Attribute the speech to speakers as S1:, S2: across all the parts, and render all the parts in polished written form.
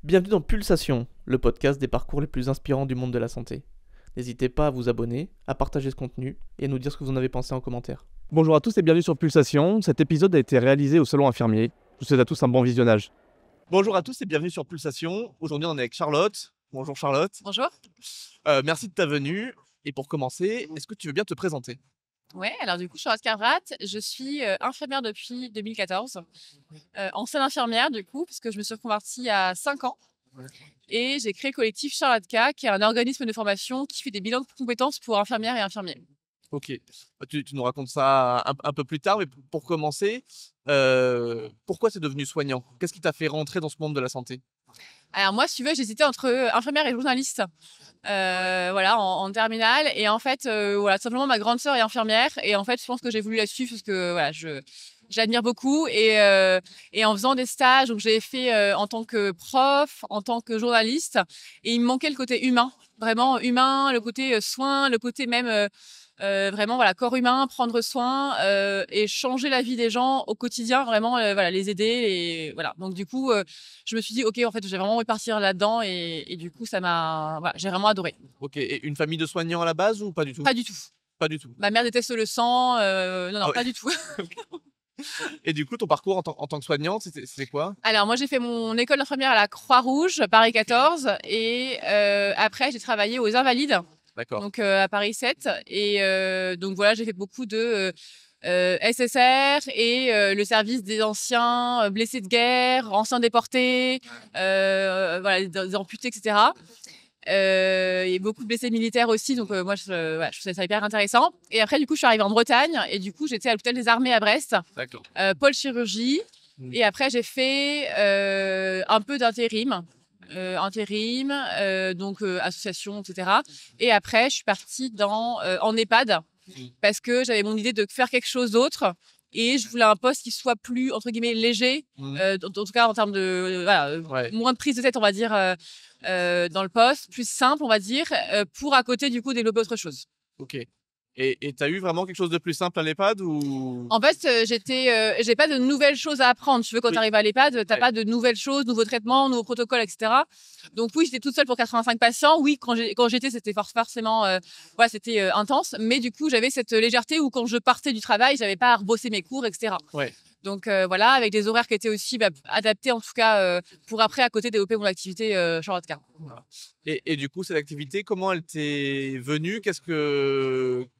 S1: Bienvenue dans Pulsation, le podcast des parcours les plus inspirants du monde de la santé. N'hésitez pas à vous abonner, à partager ce contenu et à nous dire ce que vous en avez pensé en commentaire.
S2: Bonjour à tous et bienvenue sur Pulsation. Cet épisode a été réalisé au Salon Infirmier. Je vous souhaite à tous un bon visionnage.
S3: Bonjour à tous et bienvenue sur Pulsation. Aujourd'hui, on est avec Charlotte. Bonjour Charlotte.
S4: Bonjour.
S3: Merci de ta venue. Et pour commencer, est-ce que tu veux bien te présenter?
S4: Ouais, alors du coup, je suis Charlotte Carvrat. Je suis infirmière depuis 2014. Ancienne infirmière, du coup, puisque je me suis reconvertie à 5 ans. Et j'ai créé le collectif Charlotte K, qui est un organisme de formation qui fait des bilans de compétences pour infirmières et infirmiers.
S3: Ok. Tu nous racontes ça un peu plus tard, mais pour commencer, pourquoi tu es devenu soignant? Qu'est-ce qui t'a fait rentrer dans ce monde de la santé?
S4: Alors moi, si tu veux, j'hésitais entre infirmière et journaliste. Voilà, en terminale. Et en fait, voilà, tout simplement, ma grande sœur est infirmière. Et en fait, je pense que j'ai voulu la suivre parce que voilà, j'admire beaucoup. Et en faisant des stages, donc j'ai fait en tant que prof, en tant que journaliste. Et il me manquait le côté humain, vraiment humain, le côté soin, le côté même vraiment voilà, corps humain, prendre soin et changer la vie des gens au quotidien, vraiment voilà, les aider. Et voilà. Donc du coup, je me suis dit, ok, en fait, j'ai vraiment envie de partir là-dedans. Et du coup, voilà, j'ai vraiment adoré.
S3: Ok. Et une famille de soignants à la base ou pas du tout?
S4: Pas du tout.
S3: Pas du tout.
S4: Ma mère déteste le sang. Non,
S3: Ah ouais.
S4: pas du tout.
S3: Et du coup, ton parcours en tant que soignante, c'était quoi?
S4: Alors, moi, j'ai fait mon école d'infirmière à la Croix-Rouge, Paris 14. Et après, j'ai travaillé aux Invalides,
S3: D'accord.
S4: donc à Paris 7. Et donc, voilà, j'ai fait beaucoup de SSR et le service des anciens blessés de guerre, anciens déportés, voilà, des amputés, etc. Il y a beaucoup de blessés militaires aussi, donc moi, voilà, je trouvais ça hyper intéressant. Et après, du coup, je suis arrivée en Bretagne et du coup, j'étais à l'hôpital des armées à Brest,
S3: D'accord.
S4: pôle chirurgie. Et après, j'ai fait un peu d'intérim. Donc association, etc. Et après, je suis partie en EHPAD parce que j'avais mon idée de faire quelque chose d'autre et je voulais un poste qui soit plus, entre guillemets, léger, en tout cas en termes de voilà,
S3: Ouais.
S4: moins de prise de tête, on va dire, dans le poste, plus simple, on va dire, pour à côté, du coup, développer autre chose.
S3: Ok. Et tu as eu vraiment quelque chose de plus simple à l'EHPAD ou...
S4: En fait, j'ai pas de nouvelles choses à apprendre. Tu veux, quand
S3: Oui.
S4: tu arrives à l'EHPAD, t'as
S3: Ouais.
S4: pas de nouvelles choses, nouveaux traitements, nouveaux protocoles, etc. Donc oui, j'étais toute seule pour 85 patients. Oui, quand j'étais, c'était forcément, voilà, c'était intense. Mais du coup, j'avais cette légèreté où quand je partais du travail, j'avais pas à rebosser mes cours, etc.
S3: Ouais.
S4: Donc voilà, avec des horaires qui étaient aussi adaptés, en tout cas, pour après, à côté, développer mon activité Charlotte Car.
S3: Voilà. Et du coup, cette activité, comment elle t'est venue?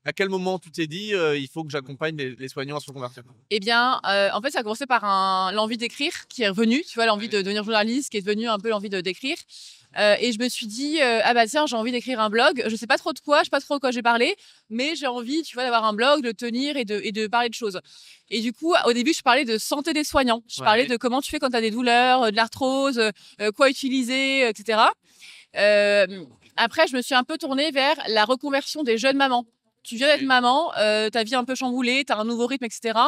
S3: À quel moment tu t'es dit, il faut que j'accompagne les soignants à se reconvertir?
S4: Eh bien, en fait, ça a commencé par l'envie d'écrire qui est revenue, tu vois, l'envie de devenir journaliste qui est devenue un peu l'envie d'écrire. Et je me suis dit, ah bah tiens, j'ai envie d'écrire un blog. Je sais pas trop de quoi, je sais pas trop de quoi j'ai parlé, mais j'ai envie, tu vois, d'avoir un blog, de le tenir et de parler de choses. Et du coup, au début, je parlais de santé des soignants. Je parlais de comment tu fais quand tu as des douleurs, de l'arthrose, quoi utiliser, etc. Après, je me suis un peu tournée vers la reconversion des jeunes mamans. Tu viens d'être maman, ta vie est un peu chamboulée, tu as un nouveau rythme, etc.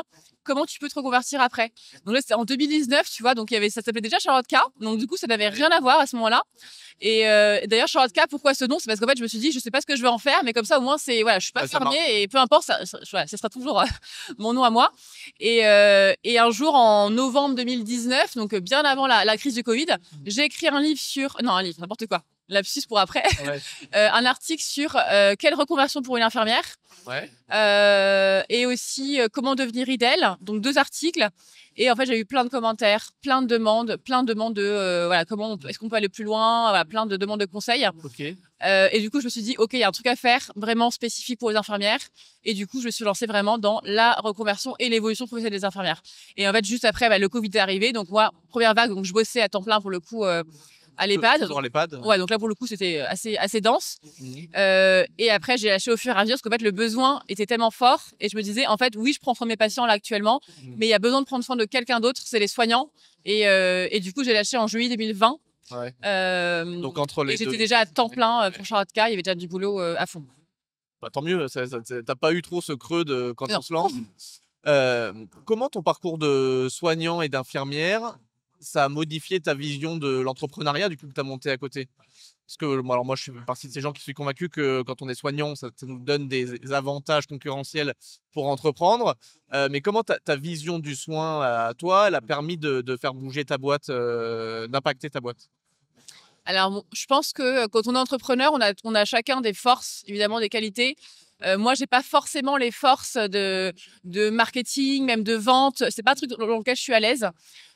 S4: Comment tu peux te reconvertir après? Donc là, c'était en 2019, tu vois, donc ça s'appelait déjà Charlotte K. Donc du coup, ça n'avait rien à voir à ce moment-là. Et d'ailleurs, Charlotte K, pourquoi ce nom? C'est parce qu'en fait, je me suis dit, je sais pas ce que je veux en faire, mais comme ça, au moins, voilà, je suis pas fermée et peu importe, voilà, ça sera toujours mon nom à moi. Et un jour, en novembre 2019, donc bien avant la crise du Covid, j'ai écrit un livre n'importe quoi. Lapsus pour après,
S3: Ouais.
S4: un article sur quelle reconversion pour une infirmière,
S3: Ouais.
S4: et aussi comment devenir IDEL, donc 2 articles. Et en fait, j'ai eu plein de commentaires, plein de demandes de voilà, est-ce qu'on peut aller plus loin, voilà, plein de demandes de conseils.
S3: Ok.
S4: Et du coup, je me suis dit, ok, il y a un truc à faire vraiment spécifique pour les infirmières. Et du coup, je me suis lancée vraiment dans la reconversion et l'évolution professionnelle des infirmières. Et en fait, juste après, le Covid est arrivé. Donc moi, première vague, donc je bossais à temps plein pour le coup à l'EHPAD.
S3: Toujours à l'EHPAD?
S4: Ouais, donc là, pour le coup, c'était assez dense. Et après, j'ai lâché au fur et à mesure parce qu'en fait, le besoin était tellement fort. Et je me disais, en fait, oui, je prends soin de mes patients là actuellement, mais il y a besoin de prendre soin de quelqu'un d'autre, c'est les soignants. Et du coup, j'ai lâché en juillet 2020.
S3: Ouais.
S4: Donc,
S3: entre les
S4: j'étais
S3: deux.
S4: déjà à temps plein pour Charlotte K. Il y avait déjà du boulot à fond.
S3: Bah, tant mieux, t'as pas eu trop ce creux quand
S4: Non.
S3: on se lance. Comment ton parcours de soignant et d'infirmière, ça a modifié ta vision de l'entrepreneuriat du coup que tu as monté à côté? Parce que moi, je fais partie de ces gens qui sont convaincus que quand on est soignant, ça nous donne des avantages concurrentiels pour entreprendre. Mais comment ta vision du soin à toi, elle a permis de faire bouger ta boîte, d'impacter ta boîte?
S4: Alors, je pense que quand on est entrepreneur, on a chacun des forces, évidemment des qualités. Moi, j'ai pas forcément les forces de marketing, même de vente. C'est pas un truc dans lequel je suis à l'aise.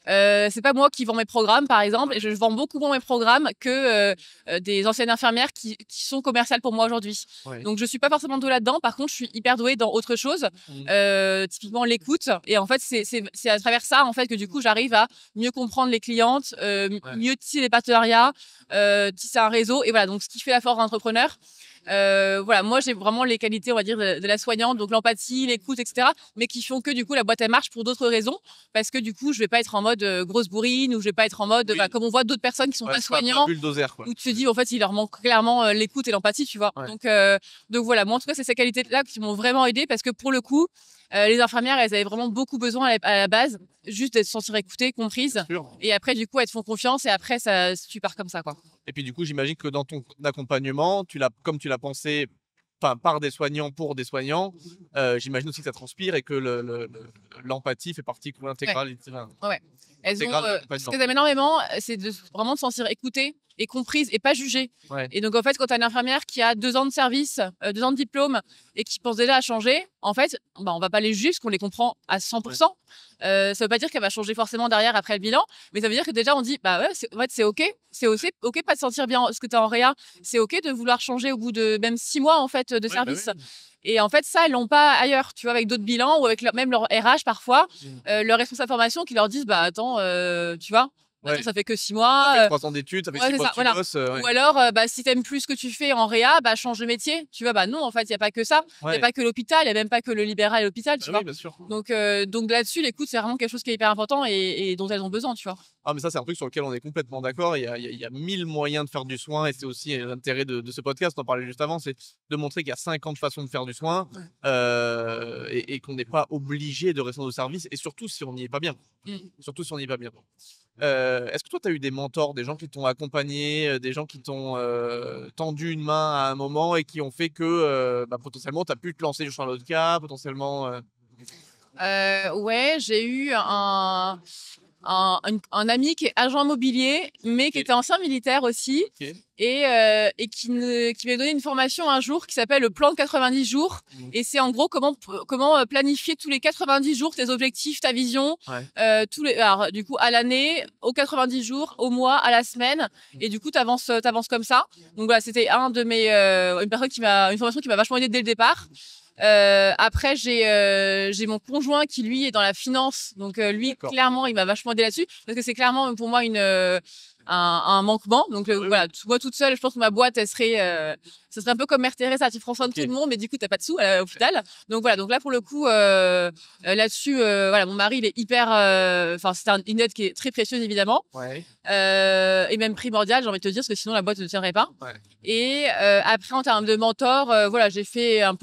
S4: C'est pas moi qui vends mes programmes, par exemple, et je vends beaucoup moins mes programmes que des anciennes infirmières qui sont commerciales pour moi aujourd'hui.
S3: Ouais.
S4: Donc, je suis pas forcément douée là-dedans. Par contre, je suis hyper douée dans autre chose, typiquement l'écoute. Et en fait, c'est à travers ça, en fait, que du coup, j'arrive à mieux comprendre les clientes, mieux tisser les partenariats, tisser un réseau. Et voilà, donc ce qui fait la force d'un entrepreneur. Voilà, moi j'ai vraiment les qualités, on va dire, de la soignante, donc l'empathie, l'écoute, etc. Mais qui font que du coup la boîte elle marche pour d'autres raisons, parce que du coup je vais pas être en mode grosse bourrine ou je vais pas être en mode,
S3: Oui.
S4: comme on voit d'autres personnes qui sont pas
S3: c'est pas un
S4: soignants,
S3: bulldozer, quoi.
S4: où tu te dis en fait il leur manque clairement l'écoute et l'empathie, tu vois.
S3: Ouais.
S4: Donc voilà, moi en tout cas c'est ces qualités-là qui m'ont vraiment aidé, parce que pour le coup les infirmières elles avaient vraiment beaucoup besoin à la base juste d'être sentir écoutées, comprises,
S3: Bien sûr.
S4: et après du coup elles te font confiance et après ça tu pars comme ça, quoi.
S3: Et puis du coup, j'imagine que dans ton accompagnement, comme tu l'as pensé par des soignants pour des soignants, j'imagine aussi que ça transpire et que l'empathie fait partie intégrale.
S4: Ouais. Elles ont,
S3: Intégrale de
S4: ce
S3: l'accompagnement.
S4: qu'elles aiment énormément, c'est vraiment de se sentir écoutées et comprises et pas jugées.
S3: Ouais.
S4: Et donc, en fait, quand tu as une infirmière qui a 2 ans de service, 2 ans de diplôme et qui pense déjà à changer, en fait, on va pas les juger parce qu'on les comprend à 100%. Ça veut pas dire qu'elle va changer forcément derrière après le bilan, mais ça veut dire que déjà on dit, bah ouais, en fait, c'est OK. C'est aussi OK pas de sentir bien ce que tu as en réa. C'est OK de vouloir changer au bout de même 6 mois, en fait, de
S3: Ouais,
S4: service.
S3: bah oui.
S4: Et en fait, ça, elles l'ont pas ailleurs, tu vois, avec d'autres bilans ou avec même leur RH parfois, leur responsable formation qui leur disent, bah attends, tu vois,
S3: Ouais.
S4: attends, ça fait que 6
S3: Ça
S4: mois.
S3: fait 3 ans d'études, ça fait
S4: ouais,
S3: 6
S4: c'est
S3: mois
S4: ça,
S3: que tu
S4: voilà.
S3: bosses. Ouais.
S4: Ou alors, si t'aimes plus ce que tu fais en réa, bah change de métier. Tu vois, bah non, en fait, il y a pas que ça. Il y
S3: Ouais.
S4: a pas que l'hôpital, il y a même pas que le libéral et l'hôpital, tu
S3: Bah
S4: vois.
S3: oui, bien sûr.
S4: Donc là-dessus, l'écoute, c'est vraiment quelque chose qui est hyper important et dont elles ont besoin, tu vois.
S3: Ah, mais ça, c'est un truc sur lequel on est complètement d'accord. Il y a 1000 moyens de faire du soin et c'est aussi l'intérêt de ce podcast. On en parlait juste avant, c'est de montrer qu'il y a 50 façons de faire du soin et qu'on n'est pas obligé de rester dans nos services et surtout si on n'y est pas bien. Surtout si on n'y est pas bien. Est-ce que toi, tu as eu des mentors, des gens qui t'ont accompagné, des gens qui t'ont tendu une main à un moment et qui ont fait que potentiellement, tu as pu te lancer sur l'autre cas, potentiellement.
S4: Ouais, j'ai eu un ami qui est agent immobilier, mais qui
S3: Ok.
S4: était ancien militaire aussi,
S3: Ok.
S4: et qui m'a donné une formation un jour qui s'appelle le plan de 90 jours. Et c'est en gros comment planifier tous les 90 jours tes objectifs, ta vision,
S3: Ouais.
S4: alors, du coup, à l'année, aux 90 jours, au mois, à la semaine. Et du coup, t'avances comme ça. Donc voilà, c'était une formation qui m'a vachement aidé dès le départ. Après, j'ai mon conjoint qui lui est dans la finance, donc lui
S3: D'accord.
S4: clairement il m'a vachement aidé là-dessus parce que c'est clairement pour moi un manquement. Donc
S3: Oui,
S4: voilà, moi toute seule, je pense que ma boîte elle serait ce serait un peu comme Mère Teresa, tu prends soin de
S3: Ok.
S4: tout le monde mais du coup t'as pas de sous à l'hôpital. Donc voilà, donc là pour le coup là-dessus voilà, mon mari il est hyper enfin c'est une aide qui est très précieuse évidemment.
S3: Ouais.
S4: Et même primordial, j'ai envie de te dire, parce que sinon la boîte ne tiendrait pas.
S3: Ouais.
S4: Et après, en termes de mentor, voilà, j'ai fait un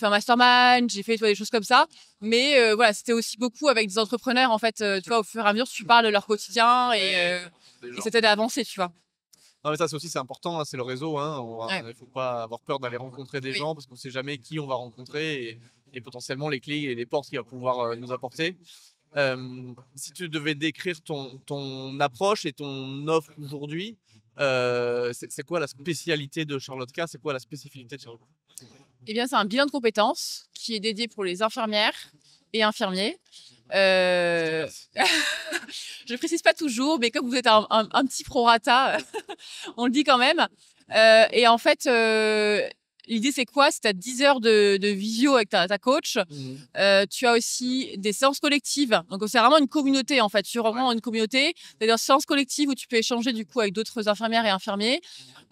S4: mastermind, j'ai fait, tu vois, des choses comme ça. Mais voilà, c'était aussi beaucoup avec des entrepreneurs, en fait, tu vois, au fur et à mesure, tu parles de leur quotidien et ça t'aide à avancer, tu vois.
S3: Non, mais ça, c'est important, hein, c'est le réseau. Hein. Il
S4: Ouais.
S3: ne faut pas avoir peur d'aller rencontrer des
S4: Oui.
S3: gens parce qu'on ne sait jamais qui on va rencontrer et potentiellement les clés et les portes qu'il va pouvoir nous apporter. Si tu devais décrire ton approche et ton offre aujourd'hui, c'est quoi la spécialité de Charlotte K? C'est quoi la spécificité de Charlotte K?
S4: Eh bien, c'est un bilan de compétences qui est dédié pour les infirmières et infirmiers. Je précise pas toujours, mais comme vous êtes un petit prorata, on le dit quand même. Et en fait, l'idée, c'est quoi? C'est à 10 heures de visio avec ta coach. Tu as aussi des séances collectives. Donc, c'est vraiment une communauté, en fait. C'est vraiment une communauté. C'est des séances collectives où tu peux échanger, du coup, avec d'autres infirmières et infirmiers.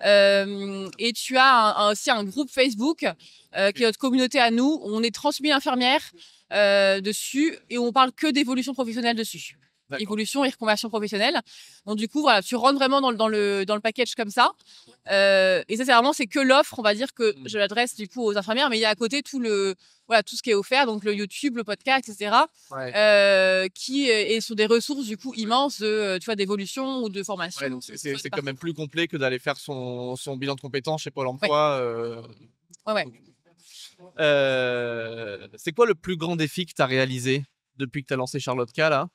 S4: Et tu as aussi un groupe Facebook qui est notre communauté à nous. Où on est 30 000 infirmières dessus et on parle que d'évolution professionnelle dessus.
S3: D'accord.
S4: Évolution et reconversion professionnelle. Donc du coup, voilà, tu rentres vraiment dans le package comme ça. Et ça, c'est que l'offre, on va dire que je l'adresse du coup aux infirmières, mais il y a à côté tout ce qui est offert, donc le YouTube, le podcast, etc.
S3: Ouais.
S4: Qui est sur des ressources du coup immenses tu vois, d'évolution ou de formation.
S3: Ouais, donc c'est quand même plus complet que d'aller faire son bilan de compétences chez Pôle emploi.
S4: Ouais.
S3: C'est quoi le plus grand défi que tu as réalisé depuis que tu as lancé Charlotte K là?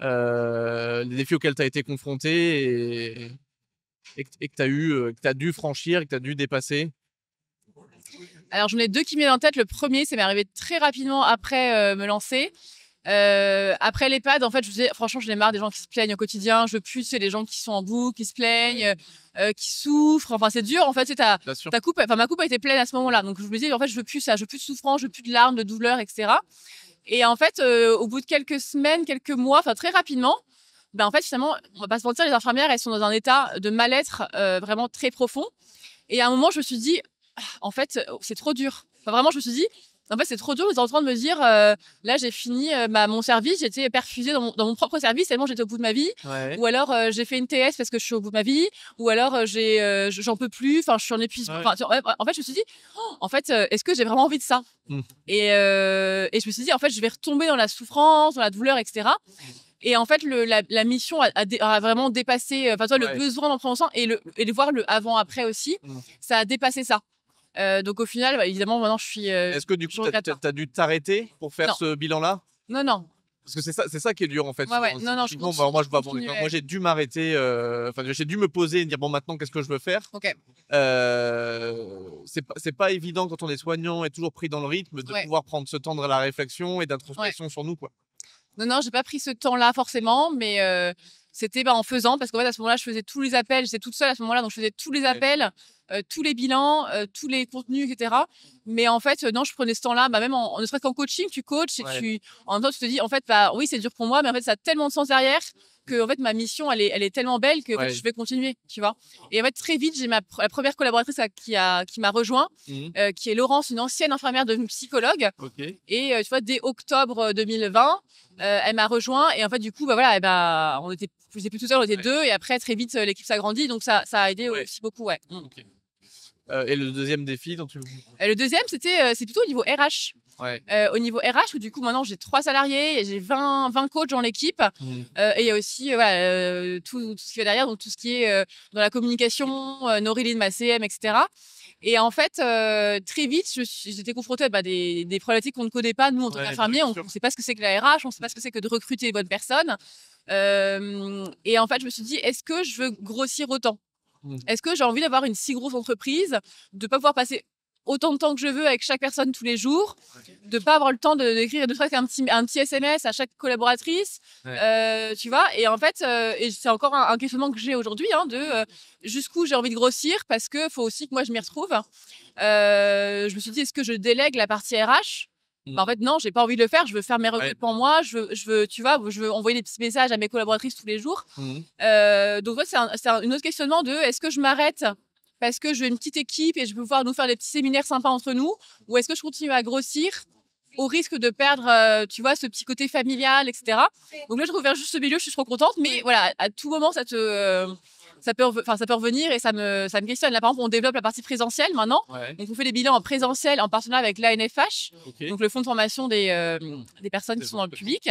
S3: Les défis auxquels tu as été confronté et que tu as eu, que tu as dû franchir, que tu as dû dépasser?
S4: Alors, j'en ai 2 qui me viennent en tête. Le premier, ça m'est arrivé très rapidement après me lancer. Après l'EHPAD, en fait, je me disais, franchement, j'en ai marre des gens qui se plaignent au quotidien. Je veux plus, c'est les gens qui sont en bout, qui se plaignent, qui souffrent. Enfin, c'est dur. En fait, c'est
S3: Bien sûr.
S4: ma coupe a été pleine à ce moment-là. Donc, je me disais, en fait, je veux plus ça. Je veux plus de souffrance, je veux plus de larmes, de douleurs, etc. Et en fait, au bout de quelques semaines, quelques mois, enfin, très rapidement, ben, en fait, finalement, on va pas se mentir, les infirmières, elles sont dans un état de mal-être vraiment très profond. Et à un moment, je me suis dit, ah, en fait, c'est trop dur. Enfin, vraiment, je me suis dit, en fait, c'est trop dur. Vous êtes en train de me dire, là, j'ai fini mon service, j'étais perfusée dans mon propre service tellement j'étais au bout de ma vie.
S3: Ouais.
S4: Ou alors, j'ai fait une TS parce que je suis au bout de ma vie. Ou alors, j'en peux plus. Enfin, je suis en épuisement.
S3: Ouais.
S4: Enfin, en fait, je me suis dit, oh, en fait, est-ce que j'ai vraiment envie de ça et je me suis dit, en fait, je vais retomber dans la souffrance, dans la douleur, etc. Et en fait, la mission a vraiment dépassé, enfin, toi, le besoin d'en prendre soin et de voir le avant-après aussi, ça a dépassé ça. Donc au final, bah, évidemment, maintenant, je suis.
S3: Est-ce que du coup,
S4: regrette
S3: tu
S4: pas.
S3: as dû t'arrêter pour faire
S4: Non.
S3: ce bilan-là?
S4: Non.
S3: Parce que c'est ça qui est dur en fait.
S4: Ouais. Non, je
S3: Typiquement,
S4: continue,
S3: moi, je vois, bon,
S4: continue,
S3: moi j'ai dû m'arrêter, enfin j'ai dû me poser et dire bon maintenant qu'est-ce que je veux faire.
S4: Ok.
S3: C'est pas évident quand on est soignant et toujours pris dans le rythme de pouvoir prendre ce temps de la réflexion et d'introspection sur nous quoi.
S4: Non, j'ai pas pris ce temps-là forcément, mais c'était en faisant, parce qu'en fait, à ce moment-là, je faisais tous les appels, j'étais toute seule à ce moment-là, donc je faisais tous les appels, tous les bilans, tous les contenus, etc. Mais en fait, non, je prenais ce temps-là, bah, même ne serait-ce qu'en coaching, tu coaches et en même temps, tu te dis, en fait, bah, oui, c'est dur pour moi, mais en fait, ça a tellement de sens derrière que en fait, ma mission, elle est tellement belle que en fait, je vais continuer, tu vois. Et en fait, très vite, j'ai la première collaboratrice qui m'a rejoint, qui est Laurence, une ancienne infirmière devenue psychologue. Et tu vois, dès octobre 2020, elle m'a rejoint et en fait, du coup, bah voilà, je n'étais plus toute seule, on était 2 et après, très vite, l'équipe s'agrandit, donc ça a aidé aussi beaucoup, ouais.
S3: Et le deuxième défi dont
S4: Le deuxième, c'est plutôt au niveau RH. Au niveau RH, où du coup, maintenant, j'ai 3 salariés et j'ai 20 coachs dans l'équipe. Et il y a aussi tout ce qui va derrière, donc tout ce qui est dans la communication, Noréline, ma CM, etc. Et en fait, très vite, j'étais confrontée à des problématiques qu'on ne connaît pas. Nous, en tant qu'infirmiers, on ne sait pas ce que c'est que la RH, on ne sait pas ce que c'est que de recruter les bonnes personnes. Et en fait, je me suis dit, est-ce que je veux grossir autant? Est-ce que j'ai envie d'avoir une si grosse entreprise, de ne pas pouvoir passer autant de temps que je veux avec chaque personne tous les jours, de ne pas avoir le temps d'écrire ne serait-ce qu'un petit SMS à chaque collaboratrice, tu vois. Et en fait, et c'est encore un questionnement que j'ai aujourd'hui, jusqu'où j'ai envie de grossir, parce qu'il faut aussi que moi je m'y retrouve. Je me suis dit, est-ce que je délègue la partie RH? Bah, en fait, non, j'ai pas envie de le faire. Je veux faire mes recrutements moi. Je veux, tu vois, je veux envoyer des petits messages à mes collaboratrices tous les jours. Donc, ouais, c'est un autre questionnement de est-ce que je m'arrête parce que je veux une petite équipe et je veux pouvoir nous faire des petits séminaires sympas entre nous, ou est-ce que je continue à grossir au risque de perdre, tu vois, ce petit côté familial, etc. Donc là, je trouve vers juste ce milieu, je suis trop contente, mais voilà, à tout moment, ça peut revenir et ça me questionne. Là, par exemple, on développe la partie présentielle maintenant. Donc, on fait des bilans en présentiel en partenariat avec l'ANFH, donc le fonds de formation des personnes qui sont dans le public.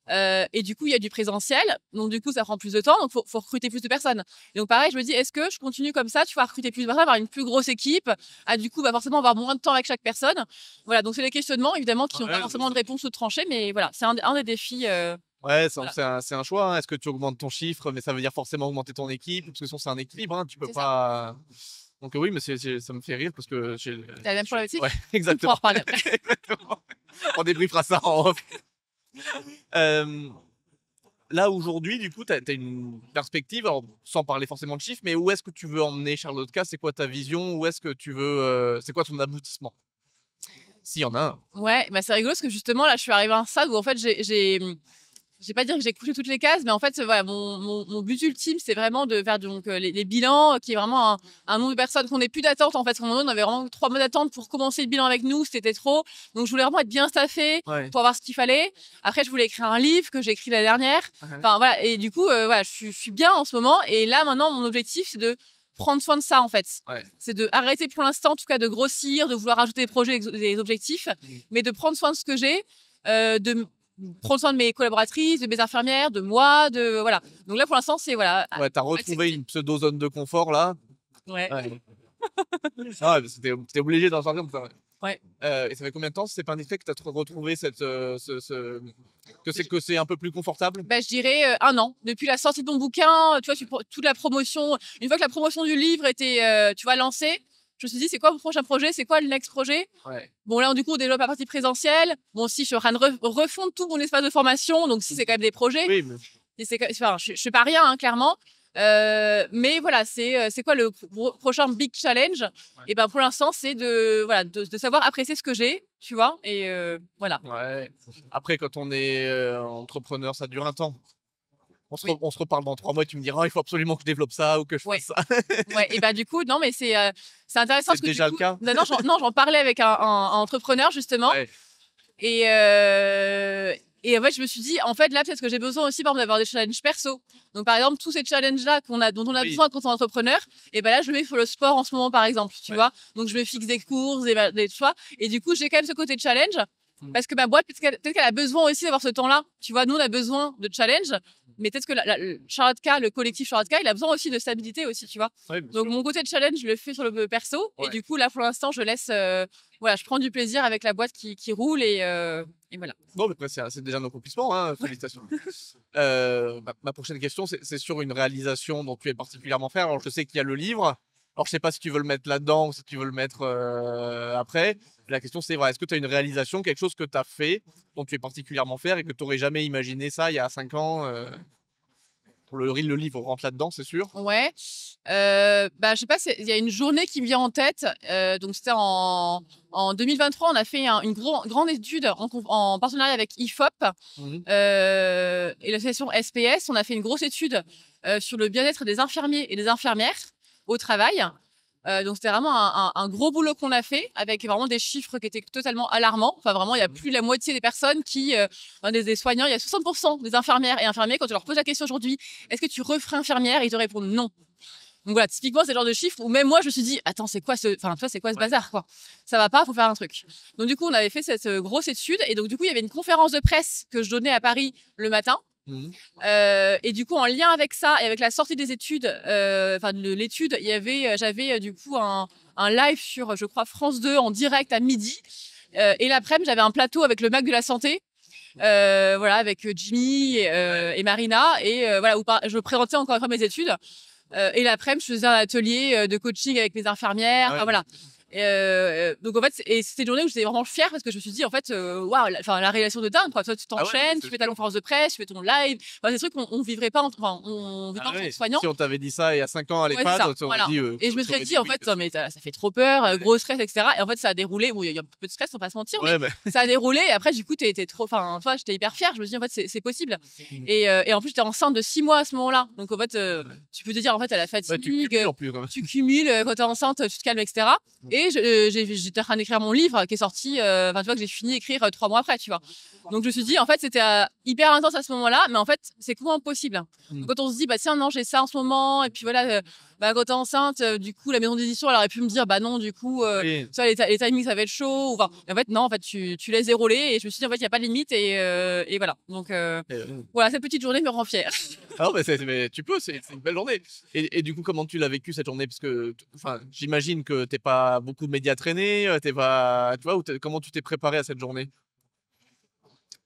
S4: Et du coup, il y a du présentiel. Donc, du coup, ça prend plus de temps. Donc, faut recruter plus de personnes. Et donc, pareil, je me dis, est-ce que je continue comme ça, tu vois, recruter plus de personnes, avoir une plus grosse équipe, du coup, forcément avoir moins de temps avec chaque personne. Voilà. Donc, c'est des questionnements, évidemment, qui n'ont pas forcément de réponse toute tranchée. Mais voilà, c'est un des défis.
S3: C'est un choix. Est-ce que tu augmentes ton chiffre, mais ça veut dire forcément augmenter ton équipe? Parce que sinon, c'est un équilibre. Tu peux pas. Donc oui, mais ça me fait rire parce que j'ai.
S4: T'as la même problématique?
S3: Ouais, exactement.
S4: On pourra en reparler après.
S3: Exactement. On débriefera ça en off. Là, aujourd'hui, du coup, tu as une perspective, alors, sans parler forcément de chiffres, mais où est-ce que tu veux emmener Charlotka? C'est quoi ta vision? Où est-ce que tu veux. C'est quoi ton aboutissement? S'il y en a un.
S4: Ouais, bah c'est rigolo parce que justement, là, je suis arrivée à un stade où en fait, je vais pas dire que j'ai couché toutes les cases, mais en fait, voilà, mon but ultime, c'est vraiment de faire donc, les bilans, qui est vraiment un nombre de personnes qu'on n'ait plus d'attente. En fait, on avait vraiment 3 mois d'attente pour commencer le bilan avec nous, c'était trop. Donc, je voulais vraiment être bien staffée pour avoir ce qu'il fallait. Après, je voulais écrire un livre que j'ai écrit la dernière. Enfin, voilà. Et du coup, voilà, je suis bien en ce moment. Et là, maintenant, mon objectif, c'est de prendre soin de ça, en fait. C'est de arrêter pour l'instant, en tout cas, de grossir, de vouloir rajouter des projets, des objectifs, mais de prendre soin de ce que j'ai, de prendre soin de mes collaboratrices, de mes infirmières, de moi, voilà. Donc là, pour l'instant, c'est voilà.
S3: Ouais, t'as retrouvé une pseudo zone de confort là.
S4: Ouais.
S3: Ah, t'es obligé d'en sortir.
S4: Ouais.
S3: Et ça fait combien de temps, si c'est pas indiscret, que tu as retrouvé que c'est un peu plus confortable?
S4: Bah, je dirais 1 an. Depuis la sortie de mon bouquin, tu vois, toute la promotion, une fois que la promotion du livre était, tu vois, lancée, je me suis dit, c'est quoi mon prochain projet? C'est quoi le next projet?
S3: Ouais.
S4: Bon, là, du coup, on développe la partie présentielle. Bon, si je suis en train de refondre tout mon espace de formation, donc si c'est quand même des projets.
S3: Oui, mais
S4: Et enfin, je fais pas rien, hein, clairement. Mais voilà, c'est quoi le prochain big challenge? Et ben pour l'instant, c'est voilà, de savoir apprécier ce que j'ai, tu vois. Et voilà.
S3: ouais. Après, quand on est entrepreneur, ça dure un temps.
S4: Oui.
S3: On se reparle dans 3 mois, tu me diras, il faut absolument que je développe ça ou que je
S4: Ouais.
S3: fasse ça.
S4: Ouais. Et ben du coup, non, mais c'est intéressant parce
S3: C'est
S4: que
S3: déjà
S4: du coup,
S3: le cas?
S4: non, j'en parlais avec un entrepreneur justement.
S3: Ouais.
S4: Et en fait, je me suis dit, en fait, là, peut-être que j'ai besoin aussi, par exemple, d'avoir des challenges perso. Donc, par exemple, tous ces challenges-là dont on a
S3: Oui.
S4: besoin quand on est entrepreneur, et ben là, je le mets sur le sport en ce moment, par exemple, tu vois. Donc, je me fixe des courses, des choix. Et du coup, j'ai quand même ce côté de challenge parce que ma boîte, peut-être qu'elle a besoin aussi d'avoir ce temps-là. Tu vois, nous, on a besoin de challenge, mais peut-être que le Charlotte K, le collectif Charlotte K, il a besoin aussi de stabilité aussi, tu vois.
S3: Ouais, bien
S4: Donc,
S3: sûr.
S4: mon côté de challenge, je le fais sur le perso.
S3: Ouais.
S4: Et du coup, là, pour l'instant, je laisse, voilà, je prends du plaisir avec la boîte qui roule et voilà.
S3: Bon, mais après, c'est déjà un accomplissement, hein, félicitations. Ma prochaine question, c'est sur une réalisation dont tu es particulièrement fier. Alors, je sais qu'il y a le livre. Alors, je sais pas si tu veux le mettre là-dedans ou si tu veux le mettre après. La question, c'est, voilà, est-ce que tu as une réalisation, quelque chose que tu as fait, dont tu es particulièrement fier et que tu n'aurais jamais imaginé ça il y a 5 ans le livre rentre là-dedans, c'est sûr.
S4: Ouais. Bah, je sais pas, il y a une journée qui me vient en tête. Donc, c'était en 2023, on a fait une grande étude en partenariat avec IFOP
S3: Mhm.
S4: et l'association SPS. On a fait une grosse étude sur le bien-être des infirmiers et des infirmières au travail. Donc, c'était vraiment un gros boulot qu'on a fait avec vraiment des chiffres qui étaient totalement alarmants. Enfin, vraiment, il y a plus de la moitié des personnes des soignants, il y a 60% des infirmières et infirmiers, quand tu leur poses la question aujourd'hui, est-ce que tu referais infirmière? Ils te répondent non. Donc voilà, typiquement, c'est le genre de chiffres où même moi, je me suis dit, attends, c'est quoi ce bazar, quoi? Ça va pas, faut faire un truc. Donc, du coup, on avait fait cette grosse étude. Et donc, du coup, il y avait une conférence de presse que je donnais à Paris le matin.
S3: Mhm.
S4: Et du coup, en lien avec ça et avec la sortie des études, de l'étude, j'avais du coup un live sur, je crois, France 2 en direct à midi. Et l'après-midi, j'avais un plateau avec le Mac de la Santé. Voilà, avec Jimmy et Marina. Et voilà, où je présentais encore une fois mes études. Et l'après-midi, je faisais un atelier de coaching avec mes infirmières.
S3: Ah ouais.
S4: Enfin, voilà. Donc en fait, c'était une journée où j'étais vraiment fière parce que je me suis dit en fait, waouh, la réalisation de dingue, quoi. Toi, tu t'enchaînes, tu fais ta conférence de presse, tu fais ton live. Enfin, c'est des trucs qu'on vivrait pas, on vit pas en tant que soignant.
S3: Si on t'avait dit ça il y a 5 ans à
S4: Ouais,
S3: l'EHPAD,
S4: c'est ça,
S3: t'aurais
S4: voilà.
S3: dit.
S4: Et je me serais
S3: t'aurais
S4: dit, en
S3: oui,
S4: fait, mais ça fait trop peur, gros stress, etc. Et en fait, ça a déroulé. Bon, il y a un peu de stress, on va pas se mentir,
S3: ouais,
S4: mais ça a déroulé. Et après, du coup, t'es trop. Enfin, toi, j'étais hyper fière. Je me suis dit, en fait, c'est possible. Et en plus, j'étais enceinte de 6 mois à ce moment-là. Donc, en fait, tu peux te dire, en fait, à la
S3: ouais, tu
S4: fatigue,
S3: cumules en plus, quand même.
S4: tu cumules, quand t'es enceinte, tu te calmes, etc. Et j'étais en train d'écrire mon livre qui est sorti, enfin, tu vois, que j'ai fini d'écrire 3 mois après, tu vois. Donc, je me suis dit, en fait, c'était hyper intense à ce moment-là, mais en fait, c'est comment possible. Quand on se dit, bah tiens, non, j'ai ça en ce moment, et puis voilà, quand t'es enceinte, du coup, la maison d'édition, elle aurait pu me dire, bah non, du coup,
S3: Oui.
S4: tu vois, les timings, ça va être chaud. Enfin, en fait, non, en fait, tu laisses dérouler, et je me suis dit, en fait, il n'y a pas de limite, et voilà. Donc, voilà, cette petite journée me rend fière.
S3: Ah, mais tu peux, c'est une belle journée. Et du coup, comment tu l'as vécu cette journée? Parce que, enfin, j'imagine que t'es pas beaucoup de médias traînés, t'es pas, tu vois, comment tu t'es préparé à cette journée?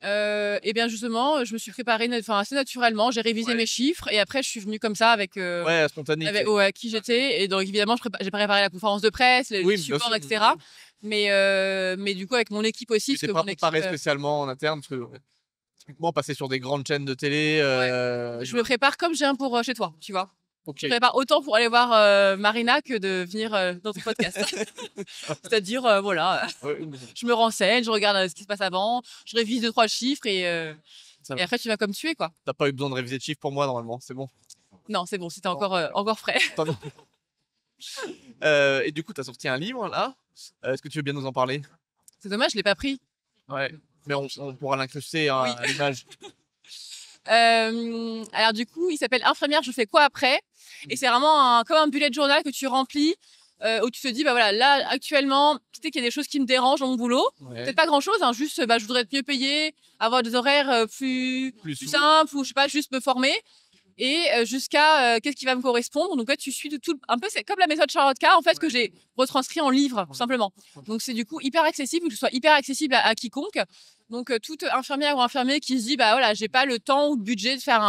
S4: Et bien justement, je me suis préparée assez naturellement. J'ai révisé mes chiffres et après je suis venue comme ça avec,
S3: Ouais, spontané.
S4: avec qui j'étais. Et donc évidemment, j'ai préparé la conférence de presse,
S3: Oui,
S4: les
S3: bien
S4: supports,
S3: sûr.
S4: etc. Mais du coup, avec mon équipe aussi.
S3: Tu t'es
S4: parce
S3: pas
S4: que mon
S3: préparé
S4: équipe,
S3: spécialement en interne, parce que typiquement, passer sur des grandes chaînes de télé.
S4: je me prépare comme je viens pour chez toi, tu vois.
S3: Ok.
S4: Je prépare autant pour aller voir Marina que de venir dans ton podcast. C'est-à-dire, voilà,
S3: Ouais,
S4: je me renseigne, je regarde ce qui se passe avant, je révise 2-3 chiffres et
S3: ça va.
S4: après tu vas comme tu es, quoi.
S3: T'as pas eu besoin de réviser de chiffres pour moi, normalement, c'est bon.
S4: Non, c'est bon, c'était encore frais.
S3: Pardon. Et du coup, t'as sorti un livre, là. Est-ce que tu veux bien nous en parler?
S4: C'est dommage, je l'ai pas pris.
S3: Ouais. Mais on pourra l'incruster hein,
S4: Oui.
S3: à l'image.
S4: Alors du coup, il s'appelle Infirmière, je fais quoi après? Et c'est vraiment comme un bullet journal que tu remplis où tu te dis, bah voilà, là actuellement, peut-être qu'il y a des choses qui me dérangent dans mon boulot.
S3: Ouais.
S4: Peut-être pas grand-chose, hein, juste je voudrais être mieux payée, avoir des horaires plus
S3: Plus souple.
S4: simples ou je sais pas, juste me former. et jusqu'à qu'est-ce qui va me correspondre. Donc, en fait, tu suis un peu, c'est comme la méthode Charlotte K, en fait, que j'ai retranscrit en livre, tout simplement. Donc, c'est du coup hyper accessible, que ce soit hyper accessible à quiconque. Donc, toute infirmière ou infirmier qui se dit, bah voilà, j'ai pas le temps ou le budget de faire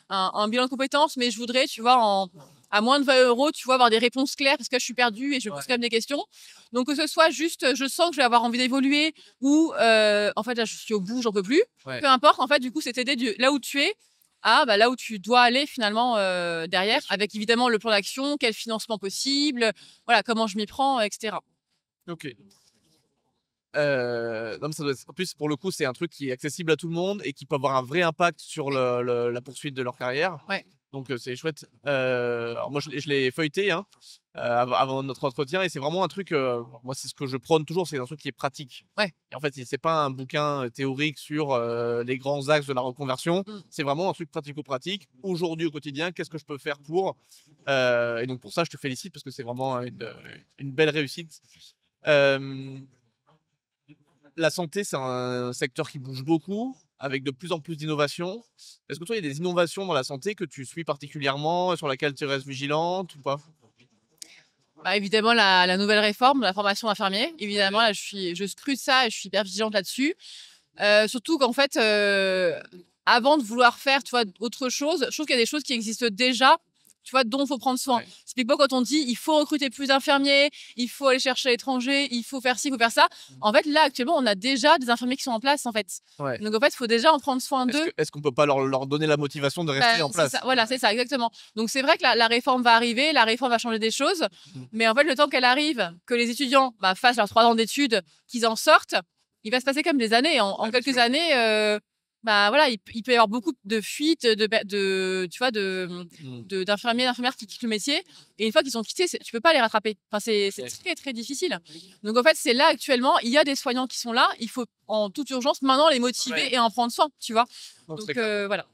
S4: un bilan de compétences, mais je voudrais, tu vois, à moins de 20 €, tu vois, avoir des réponses claires parce que je suis perdue et je pose quand même des questions. Donc, que ce soit juste, je sens que je vais avoir envie d'évoluer ou, en fait, là, je suis au bout, j'en peux plus. Peu importe, en fait, du coup, c'est t'aider là où tu es à là où tu dois aller finalement derrière, avec évidemment le plan d'action, quel financement possible, voilà, comment je m'y prends, etc.
S3: Ok. Non, mais ça doit être... En plus, pour le coup, c'est un truc qui est accessible à tout le monde et qui peut avoir un vrai impact sur la poursuite de leur carrière.
S4: Ouais.
S3: Donc, c'est chouette. Alors moi, je l'ai feuilleté hein, avant notre entretien et c'est vraiment un truc, moi, c'est ce que je prône toujours, c'est un truc qui est pratique.
S4: Ouais.
S3: Et en fait, c'est pas un bouquin théorique sur les grands axes de la reconversion, c'est vraiment un truc pratico-pratique. Aujourd'hui, au quotidien, qu'est-ce que je peux faire pour... Et donc, pour ça, je te félicite parce que c'est vraiment une belle réussite. La santé, c'est un secteur qui bouge beaucoup, avec de plus en plus d'innovations. Est-ce que toi, il y a des innovations dans la santé que tu suis particulièrement, sur laquelle tu restes vigilante ou pas?
S4: Bah, évidemment, la nouvelle réforme de la formation d'infirmier. Évidemment, là, je scrute ça et je suis hyper vigilante là-dessus. Surtout qu'en fait, avant de vouloir faire, tu vois, autre chose, je trouve qu'il y a des choses qui existent déjà, tu vois, dont il faut prendre soin.
S3: Ouais.
S4: Typiquement, quand on dit il faut recruter plus d'infirmiers, il faut aller chercher à l'étranger, il faut faire ci, il faut faire ça. En fait, là, actuellement, on a déjà des infirmiers qui sont en place, en fait.
S3: Ouais.
S4: Donc, en fait, il faut déjà en prendre soin d'eux.
S3: Est-ce qu'on peut pas leur donner la motivation de rester en place?
S4: Ça, voilà, c'est ça, exactement. Donc, c'est vrai que la réforme va arriver, la réforme va changer des choses. Mais en fait, le temps qu'elle arrive, que les étudiants fassent leurs 3 ans d'études, qu'ils en sortent, il va se passer comme des années. En quelques années, voilà, il peut y avoir beaucoup de fuites, tu vois, d'infirmiers, d'infirmières qui quittent le métier. Et une fois qu'ils sont quittés, tu peux pas les rattraper. Enfin, c'est très, très difficile. Donc, en fait, c'est là actuellement, il y a des soignants qui sont là. Il faut en toute urgence maintenant les motiver et en prendre soin, tu vois. Donc, voilà.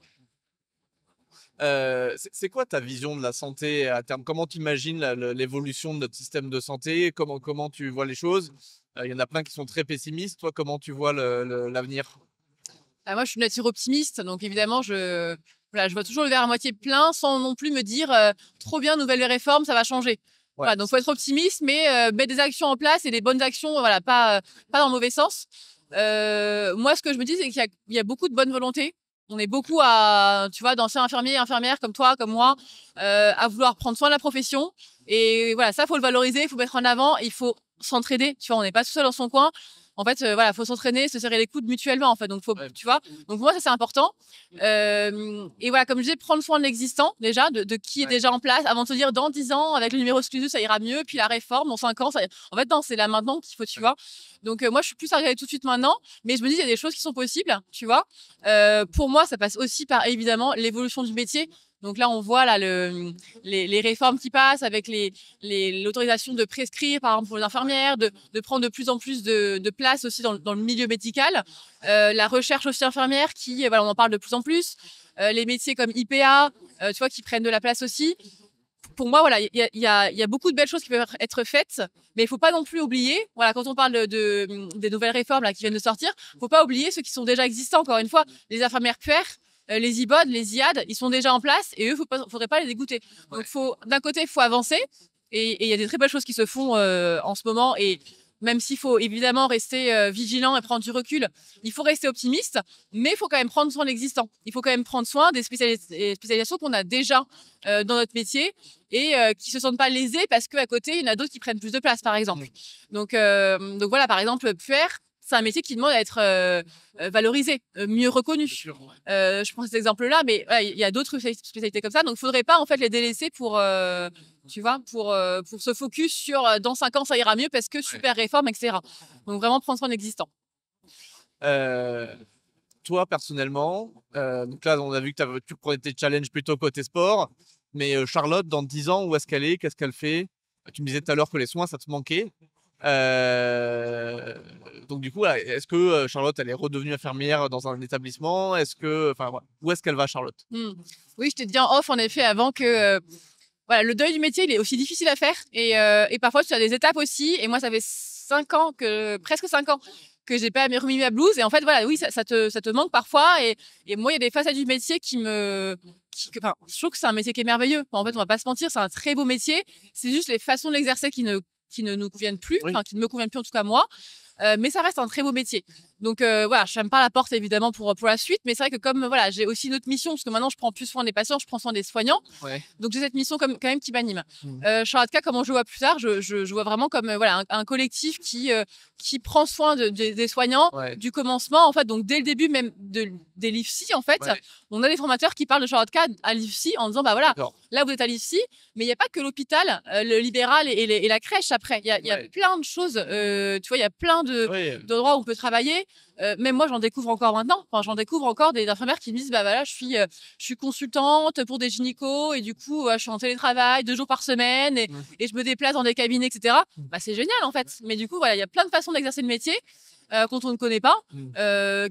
S3: C'est quoi ta vision de la santé à terme? Comment tu imagines l'évolution de notre système de santé? Comment tu vois les choses? Il y en a plein qui sont très pessimistes. Toi, comment tu vois l'avenir?
S4: Moi, je suis une nature optimiste, donc évidemment, je vois toujours le verre à moitié plein sans non plus me dire trop bien, nouvelle réforme, ça va changer.
S3: Ouais.
S4: Voilà, donc faut être optimiste, mais mettre des actions en place et des bonnes actions, voilà, pas dans le mauvais sens. Moi, ce que je me dis, c'est qu'il y a beaucoup de bonne volonté. On est beaucoup tu vois, d'anciens infirmiers, infirmières comme toi, comme moi, à vouloir prendre soin de la profession. Et voilà, ça, faut le valoriser, il faut mettre en avant, il faut s'entraider. Tu vois, on n'est pas tout seul dans son coin. En fait, voilà, faut s'entraîner, se serrer les coudes mutuellement, en fait. Donc, tu vois. Donc, moi, ça, c'est important. Et voilà, comme je disais, prendre soin de l'existant, déjà, de qui est déjà en place, avant de se dire, dans 10 ans, avec le numéro exclusif, ça ira mieux. Puis la réforme, dans 5 ans, en fait, non, c'est là maintenant qu'il faut, tu vois. Donc, moi, je suis plus à regarder tout de suite maintenant. Mais je me dis, il y a des choses qui sont possibles, tu vois. Pour moi, ça passe aussi par, évidemment, l'évolution du métier. Donc là, on voit là, les réformes qui passent avec l'autorisation de prescrire, par exemple, pour les infirmières, de prendre de plus en plus de place aussi dans le milieu médical. La recherche aussi infirmière, voilà, on en parle de plus en plus. Les métiers comme IPA, tu vois, qui prennent de la place aussi. Pour moi, voilà, il y a beaucoup de belles choses qui peuvent être faites, mais il faut pas non plus oublier, voilà, quand on parle des nouvelles réformes là, qui viennent de sortir, faut pas oublier ceux qui sont déjà existants, encore une fois, les infirmières puères, les IBOD, les IAD, ils sont déjà en place et eux, faudrait pas les dégoûter. Donc, d'un côté, il faut avancer et il y a des très belles choses qui se font en ce moment. Et même s'il faut évidemment rester vigilant et prendre du recul, il faut rester optimiste, mais il faut quand même prendre soin de l'existant. Il faut quand même prendre soin des spécialisations qu'on a déjà dans notre métier et qui se sentent pas lésées parce qu'à côté, il y en a d'autres qui prennent plus de place, par exemple. Donc voilà, par exemple, puère, c'est un métier qui demande à être valorisé, mieux reconnu. Je prends cet exemple-là, mais il y a d'autres spécialités comme ça. Donc, il ne faudrait pas en fait les délaisser pour, tu vois, pour se focus sur dans 5 ans, ça ira mieux parce que super réforme, etc. Donc, vraiment prendre soin de l'existant.
S3: Toi, personnellement, donc là, on a vu que tu prenais tes challenges plutôt côté sport. Mais Charlotte, dans 10 ans, où est-ce qu'elle est? Qu'est-ce qu'elle fait? Tu me disais tout à l'heure que les soins, ça te manquait. Donc du coup, est-ce que Charlotte, elle est redevenue infirmière dans un établissement? Où est-ce qu'elle va, Charlotte?
S4: Oui, je t'ai dit en off, en effet, avant que voilà, le deuil du métier, il est aussi difficile à faire. Et parfois, tu as des étapes aussi. Et moi, ça fait presque 5 ans j'ai pas remis ma blouse. Et en fait, voilà, oui, ça te manque parfois. Et moi, il y a des facettes du métier enfin, je trouve que c'est un métier qui est merveilleux. Enfin, en fait, on va pas se mentir, c'est un très beau métier. C'est juste les façons de l'exercer qui ne nous conviennent plus,
S3: Oui.
S4: enfin, qui ne me conviennent plus en tout cas moi. Mais ça reste un très beau métier. Donc voilà, je ferme pas la porte évidemment pour la suite, mais c'est vrai que comme voilà, j'ai aussi une autre mission parce que maintenant je prends plus soin des patients, je prends soin des soignants.
S3: Ouais.
S4: Donc j'ai cette mission quand même qui m'anime. Charlotte K, comment je le vois plus tard, je vois vraiment comme voilà un collectif qui prend soin des soignants du commencement en fait. Donc dès le début même des LIFSI en fait, on a des formateurs qui parlent de Charlotte K à l'IFSI en disant bah voilà, là vous êtes à l'IFSI, mais il n'y a pas que l'hôpital, le libéral et la crèche après. Il y a plein de choses. Tu vois, il y a plein d'endroits où on peut travailler. Même moi, j'en découvre encore maintenant. Enfin, j'en découvre encore des infirmières qui me disent bah voilà, je suis consultante pour des gynécos et du coup, je suis en télétravail 2 jours par semaine et je me déplace dans des cabinets, etc. Bah, c'est génial en fait. Mais du coup, voilà, il y a plein de façons d'exercer le métier. Quand on ne connaît pas,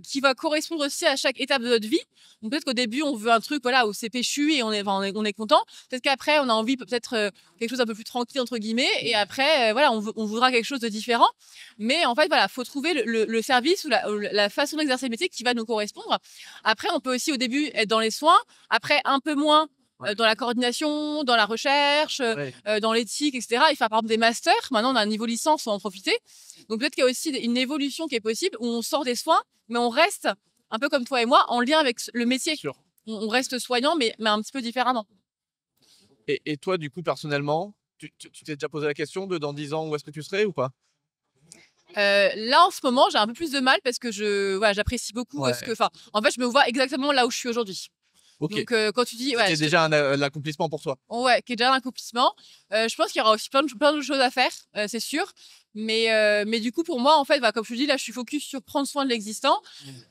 S4: qui va correspondre aussi à chaque étape de notre vie. Donc peut-être qu'au début on veut un truc voilà où c'est péchu et on est content. Peut-être qu'après on a envie peut-être quelque chose d'un peu plus tranquille entre guillemets et après voilà on voudra quelque chose de différent. Mais en fait voilà, faut trouver le service ou la façon d'exercer le métier qui va nous correspondre. Après on peut aussi au début être dans les soins, après un peu moins dans la coordination, dans la recherche, dans l'éthique, etc. Et faire par exemple des masters. Maintenant, on a un niveau licence, faut en profiter. Donc peut-être qu'il y a aussi une évolution qui est possible où on sort des soins, mais on reste un peu comme toi et moi en lien avec le métier. On reste soignant, mais un petit peu différemment.
S3: Et toi, du coup, personnellement, tu t'es déjà posé la question de dans 10 ans où est-ce que tu serais ou pas?
S4: Là en ce moment, j'ai un peu plus de mal parce que j'apprécie beaucoup en fait, je me vois exactement là où je suis aujourd'hui.
S3: Okay.
S4: Donc quand tu dis
S3: c'est déjà un accomplissement pour toi.
S4: Ouais, qui est déjà un accomplissement. Je pense qu'il y aura aussi plein de choses à faire, c'est sûr. Mais du coup pour moi en fait, comme je te dis là, je suis focus sur prendre soin de l'existant.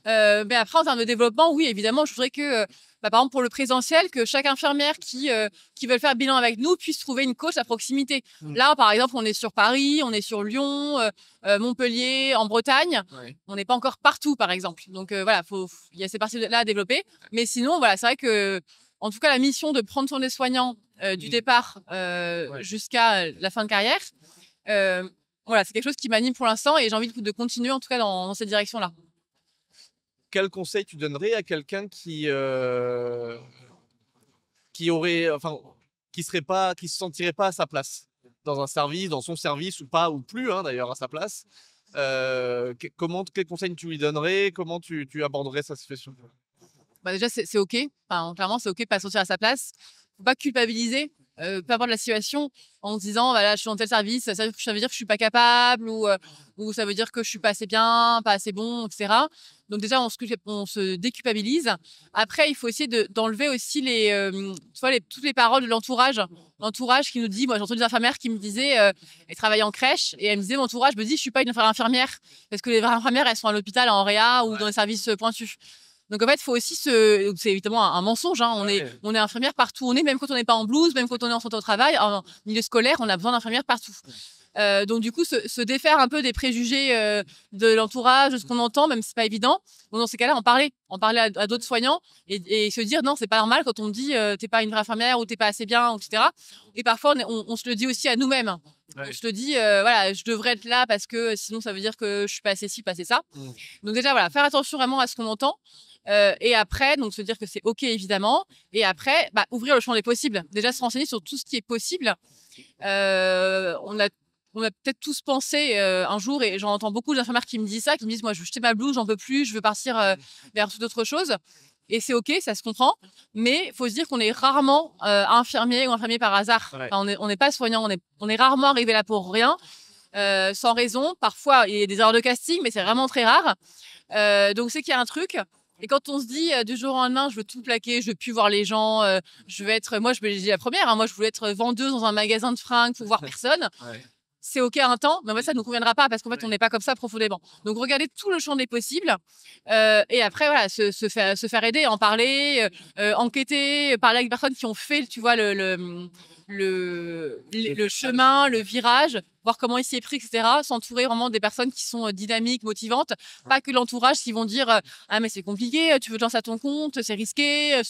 S4: Mais après en termes de développement, oui évidemment, je voudrais que par exemple pour le présentiel, que chaque infirmière qui veut faire bilan avec nous puisse trouver une coach à proximité. Là par exemple, on est sur Paris, on est sur Lyon, Montpellier, en Bretagne. On n'est pas encore partout par exemple. Donc voilà, il y a ces parties-là à développer. Mais sinon voilà, c'est vrai que en tout cas la mission de prendre soin des soignants du départ jusqu'à la fin de carrière, voilà, c'est quelque chose qui m'anime pour l'instant et j'ai envie de continuer en tout cas dans cette direction-là.
S3: Quel conseil tu donnerais à quelqu'un qui se sentirait pas à sa place dans un service, dans son service ou pas ou plus d'ailleurs à sa place? Quel conseil tu lui donnerais? Comment tu aborderais sa situation?
S4: Bah déjà c'est ok. Enfin, clairement c'est ok de pas se sentir à sa place. Faut pas culpabiliser. Peu importe la situation, en se disant voilà, je suis dans tel service, ça veut dire que je suis pas capable ou ça veut dire que je suis pas assez bien, pas assez bon, etc. Donc déjà on se déculpabilise. Après il faut essayer d'enlever aussi toutes les paroles de l'entourage qui nous dit, moi j'ai entendu des infirmières qui me disaient elles travaillaient en crèche et elles me disaient mon entourage me dit je suis pas une infirmière parce que les vraies infirmières elles sont à l'hôpital en réa ou dans les services pointus. Donc en fait, il faut aussi c'est évidemment un mensonge. On est infirmière partout où on est, même quand on n'est pas en blouse, même quand on est en santé au travail, en milieu scolaire, on a besoin d'infirmières partout. Donc du coup, se défaire un peu des préjugés de l'entourage, de ce qu'on entend, même si c'est pas évident. Donc dans ces cas-là, en parler à d'autres soignants et se dire non, c'est pas normal quand on me dit t'es pas une vraie infirmière ou t'es pas assez bien, etc. Et parfois, on se le dit aussi à nous-mêmes. On se le dit voilà, je devrais être là parce que sinon ça veut dire que je suis pas assez ci, pas assez ça. Donc déjà voilà, faire attention vraiment à ce qu'on entend. Et après, donc se dire que c'est ok évidemment. Et après, ouvrir le champ des possibles. Déjà se renseigner sur tout ce qui est possible. On a peut-être tous pensé un jour, et j'en entends beaucoup d'infirmières qui me disent ça, qui me disent moi je veux jeter ma blouse, j'en peux plus, je veux partir vers d'autres choses. Et c'est ok, ça se comprend. Mais il faut se dire qu'on est rarement infirmier ou infirmier par hasard. Enfin, on n'est pas soignant, on est rarement arrivé là pour rien. Sans raison. Parfois, il y a des erreurs de casting, mais c'est vraiment très rare. Donc, c'est qu'il y a un truc. Et quand on se dit du jour au lendemain, je veux tout plaquer, je veux plus voir les gens, je veux être. Moi, je me dis la première, moi, je voulais être vendeuse dans un magasin de fringues pour voir personne. C'est ok un temps, mais en fait, ça ne nous conviendra pas parce qu'en fait, on n'est pas comme ça profondément. Donc, regardez tout le champ des possibles et après, voilà, se faire aider, en parler, enquêter, parler avec des personnes qui ont fait, tu vois, le chemin, le virage, voir comment il s'y est pris, etc. S'entourer vraiment des personnes qui sont dynamiques, motivantes, pas que l'entourage qui vont dire ah mais c'est compliqué, tu veux te lancer à ton compte, c'est risqué,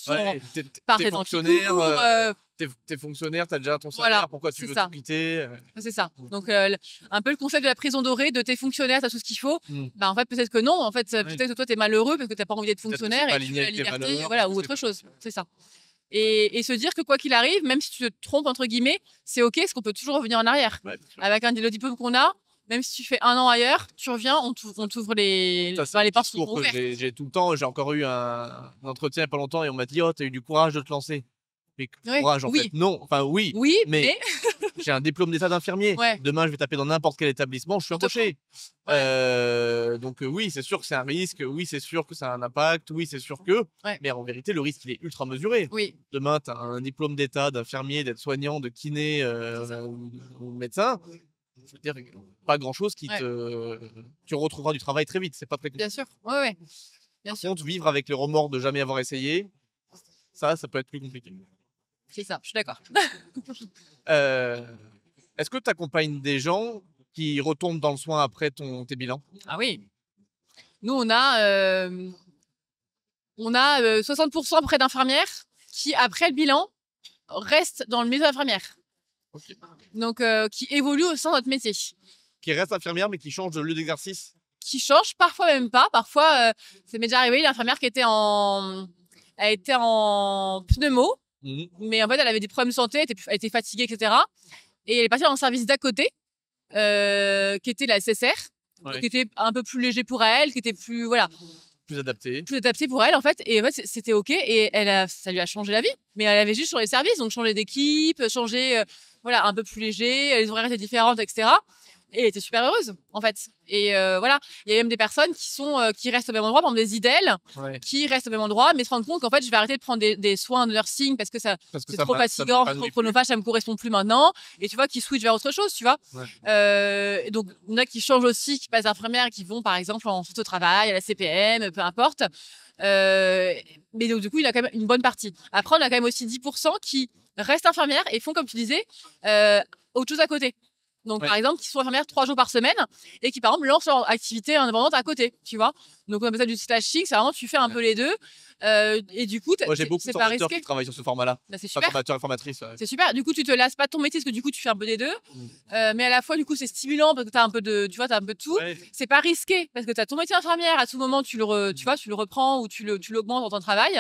S4: partir dans le
S3: t'es fonctionnaire, t'as déjà ton
S4: Voilà,
S3: salaire, pourquoi tu
S4: c'est
S3: veux
S4: ça.
S3: tout quitter
S4: C'est ça. Donc, un peu le concept de la prison dorée, de t'es fonctionnaire, t'as tout ce qu'il faut.
S3: Mm.
S4: Bah, en fait, peut-être que non. En fait,
S3: Oui.
S4: peut-être que toi, t'es malheureux parce que t'as pas envie d'être
S3: Peut-être que c'est
S4: fonctionnaire
S3: pas
S4: et tu
S3: aligné
S4: veux la
S3: avec tes
S4: liberté,
S3: valeurs,
S4: voilà,
S3: je
S4: ou
S3: sais
S4: autre
S3: pas.
S4: chose. C'est ça. Et se dire que quoi qu'il arrive, même si tu te trompes, entre guillemets, c'est OK, parce qu'on peut toujours revenir en arrière.
S3: Ouais, bien sûr.
S4: Avec le diplôme qu'on a, même si tu fais 1 an ailleurs, tu reviens, on t'ouvre les,
S3: Ça, c'est
S4: enfin,
S3: un
S4: les portes sont
S3: discours que
S4: ouvertes.
S3: j'ai tout le temps. J'ai encore eu un entretien il n'y a pas longtemps et on m'a dit oh, t'as eu du courage de te lancer. Mais
S4: Oui,
S3: courage, en
S4: oui.
S3: fait. Non, enfin, oui.
S4: Oui,
S3: mais
S4: mais
S3: j'ai un diplôme d'état d'infirmier.
S4: Ouais.
S3: Demain, je vais taper dans n'importe quel établissement, je suis
S4: On te
S3: embauché.
S4: Ouais.
S3: Donc, oui, c'est sûr que c'est un risque. Oui, c'est sûr que ça a un impact. Oui, c'est sûr que.
S4: Ouais.
S3: Mais en vérité, le risque, il est ultra mesuré.
S4: oui,
S3: Demain, tu as un diplôme d'état d'infirmier, d'être soignant, de kiné ou médecin. Je veux dire, pas grand-chose qui
S4: Ouais.
S3: Tu retrouveras du travail très vite. C'est pas très compliqué.
S4: bien sûr. Ouais, ouais. Bien
S3: Par
S4: sûr,
S3: contre, vivre avec le remords de jamais avoir essayé, ça peut être plus compliqué.
S4: c'est ça. Je suis d'accord.
S3: Euh, Est-ce que tu accompagnes des gens qui retombent dans le soin après tes bilans?
S4: Ah oui. Nous, on a 60% à peu près d'infirmières qui, après le bilan, restent dans le métier d'infirmière.
S3: Ok.
S4: Donc, qui évoluent au sein de notre métier.
S3: Qui restent infirmières mais qui changent de lieu d'exercice?
S4: Qui changent, parfois même pas. Parfois, ça m'est déjà arrivé, l'infirmière qui était elle était en pneumo,
S3: Mhm.
S4: mais en fait, elle avait des problèmes de santé, elle était fatiguée, etc. Et elle est partie dans le service d'à côté, qui était la SSR,
S3: Ouais.
S4: qui était un peu plus léger pour elle, qui était plus, voilà,
S3: Plus adapté.
S4: plus adapté pour elle, en fait. Et en fait, c'était OK. Et ça lui a changé la vie. Mais elle avait juste changé de service, donc changé d'équipe, changé, voilà, un peu plus léger, les horaires étaient différentes, etc. Et elle était super heureuse, en fait. Et voilà, il y a même des personnes qui restent au même endroit, par exemple des IDEL,
S3: Ouais.
S4: qui restent au même endroit, mais se rendent compte qu'en fait, je vais arrêter de prendre des soins de nursing parce que
S3: Parce que
S4: c'est
S3: ça
S4: trop
S3: m'a- ça
S4: fatigant,
S3: m'épanouit
S4: trop
S3: plus.
S4: chronophage, ça me correspond plus maintenant. Et tu vois, qui switch vers autre chose, tu vois.
S3: Ouais.
S4: Et donc, il y en a qui changent aussi, qui passent d'infirmière, qui vont par exemple en santé au travail, à la CPM, peu importe. Mais donc, du coup, il a quand même une bonne partie. Après, on a quand même aussi 10% qui restent infirmières et font, comme tu disais, autre chose à côté. Donc,
S3: Ouais.
S4: par exemple, qui sont infirmières 3 jours par semaine et qui, par exemple, lancent leur activité indépendante à côté, tu vois. Donc, on appelle ça du slashing, c'est vraiment, tu fais un peu les deux. Et du coup,
S3: Moi, j'ai beaucoup de
S4: c'est pas
S3: formateurs
S4: risqué.
S3: qui travaillent sur ce format-là.
S4: Bah, c'est
S3: Enfin,
S4: super.
S3: formateurs et formatrices. Ouais.
S4: C'est super. Du coup, tu te lasses pas de ton métier parce que du coup, tu fais un peu des deux. Mais à la fois, du coup, c'est stimulant parce que t'as un peu de, tu vois, t'as un peu de tout.
S3: Ouais.
S4: C'est pas risqué parce que tu as ton métier d'infirmière. À tout moment, tu vois, tu le reprends ou tu l'augmentes dans ton travail.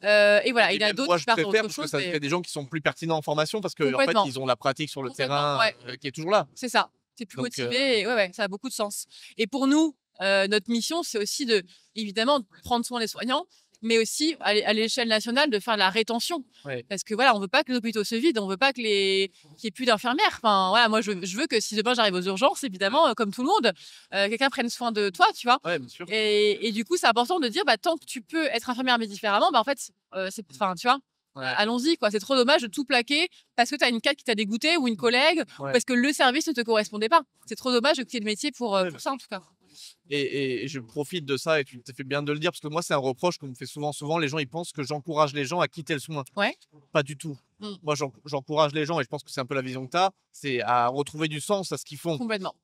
S4: Et voilà,
S3: Et
S4: il y en a
S3: même
S4: d'autres
S3: moi,
S4: qui
S3: je
S4: partent dans
S3: préfère
S4: autre
S3: parce que
S4: chose.
S3: ça
S4: Mais
S3: fait des gens qui sont plus pertinents en formation parce qu'en fait,
S4: Complètement.
S3: ils ont la pratique sur le
S4: Complètement,
S3: terrain qui est toujours là.
S4: c'est ça. Tu es plus
S3: Donc,
S4: motivé. Et ouais, ça a beaucoup de sens. Et pour nous, notre mission, c'est aussi de, évidemment, de prendre soin des soignants, mais aussi à l'échelle nationale de faire de la rétention.
S3: Ouais.
S4: Parce que voilà, on veut pas que les hôpitaux se vident, on veut pas qu'il y ait plus d'infirmières. Enfin, voilà, moi, je veux que si demain j'arrive aux urgences, évidemment, comme tout le monde, quelqu'un prenne soin de toi, tu vois.
S3: Ouais, bien sûr.
S4: Et du coup, c'est important de dire, bah, tant que tu peux être infirmière mais différemment, bah, en fait, enfin, tu vois,
S3: Ouais.
S4: allons-y, quoi. C'est trop dommage de tout plaquer parce que tu as une cadre qui t'a dégoûté ou une collègue
S3: Ouais.
S4: ou parce que le service ne te correspondait pas. C'est trop dommage de quitter le métier pour
S3: Ouais,
S4: ça, en tout cas.
S3: Et je profite de ça et tu t'es fait bien de le dire parce que moi, c'est un reproche qu'on me fait souvent. Souvent, les gens, ils pensent que j'encourage les gens à quitter le soin.
S4: Ouais.
S3: Pas du tout.
S4: Mm.
S3: Moi, j'encourage les gens et je pense que c'est un peu la vision que tu as, c'est à retrouver du sens à ce qu'ils font.
S4: Complètement.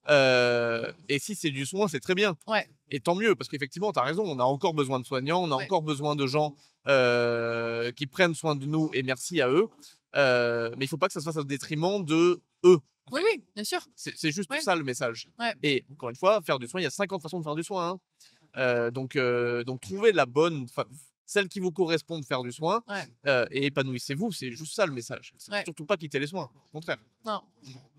S3: Et si c'est du soin, c'est très bien.
S4: Ouais.
S3: Et tant mieux, parce qu'effectivement, tu as raison, on a encore besoin de soignants, on a
S4: Ouais.
S3: encore besoin de gens qui prennent soin de nous, et merci à eux. Mais il ne faut pas que ça se fasse au détriment de eux.
S4: Oui, oui, bien sûr.
S3: C'est juste
S4: Ouais.
S3: ça le message.
S4: Ouais.
S3: Et encore une fois, faire du soin, il y a 50 façons de faire du soin. Hein. Donc, trouvez la bonne, celle qui vous correspond de faire du soin,
S4: Ouais.
S3: et épanouissez-vous. C'est juste ça le message. C'est
S4: Ouais.
S3: surtout pas quitter les soins, au contraire.
S4: Non.